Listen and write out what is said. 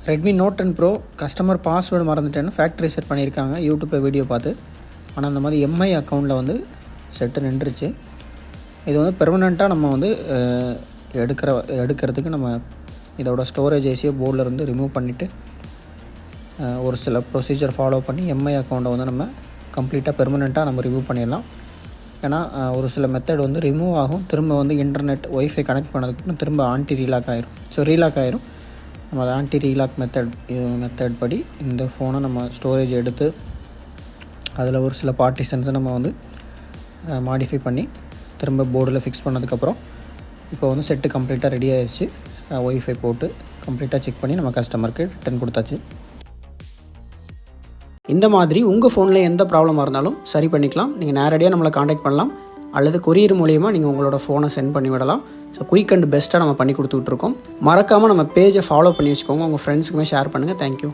Redmi Note 10 pro customer password மறந்துட்டேன்னு factory set பண்ணியிருக்காங்க யூடியூப்பில் வீடியோ பார்த்து. ஆனால் அந்த மாதிரி எம்ஐ அக்கௌண்ட்டில் வந்து செட்டு நின்றுச்சு. இது வந்து பெர்மனெண்ட்டாக நம்ம வந்து எடுக்கிறதுக்கு நம்ம இதோட ஸ்டோரேஜ் ஏசியை போர்டில் ரிமூவ் பண்ணிவிட்டு ஒரு சில ப்ரொசீஜர் ஃபாலோ பண்ணி எம்ஐ அக்கௌண்ட்டை வந்து நம்ம கம்ப்ளீட்டாக பெர்மனெண்ட்டாக நம்ம ரிமூவ் பண்ணிடலாம். ஏன்னா ஒரு சில மெத்தட் வந்து ரிமூவ் ஆகும், திரும்ப வந்து இன்டர்நெட் ஒய்ஃபை கனெக்ட் பண்ணதுக்கப்புறம் திரும்ப ஆன்டி ரீலாக் ஆயிரும். ரீலாக் ஆயிரும். நம்ம அதை ஆன்டி ரீலாக் மெத்தட் படி இந்த ஃபோனை நம்ம ஸ்டோரேஜ் எடுத்து அதில் ஒரு சில பார்ட்டிஷன்ஸை நம்ம வந்து மாடிஃபை பண்ணி திரும்ப போர்டில் ஃபிக்ஸ் பண்ணதுக்கப்புறம் இப்போ வந்து செட்டு கம்ப்ளீட்டாக ரெடி ஆயிடுச்சு. ஒய்ஃபை போட்டு கம்ப்ளீட்டாக செக் பண்ணி நம்ம கஸ்டமருக்கு ரிட்டன் கொடுத்தாச்சு. இந்த மாதிரி உங்கள் ஃபோனில் எந்த ப்ராப்ளமாக இருந்தாலும் சரி பண்ணிக்கலாம். நீங்கள் நேரடியாக நம்மளை காண்டாக்ட் பண்ணலாம், அல்லது கொரியர் மூலியமாக நீங்கள் உங்களோட ஃபோனை சென்ட் பண்ணி விடலாம். குயிக் அண்ட் பெஸ்ட்டாக நம்ம பண்ணி கொடுத்துட்ருக்கோம். மறக்காமல் நம்ம பேஜை ஃபாலோ பண்ணி வச்சுக்கோங்க. உங்கள் ஃப்ரெண்ட்ஸுக்குமே ஷேர் பண்ணுங்கள். தேங்க்யூ.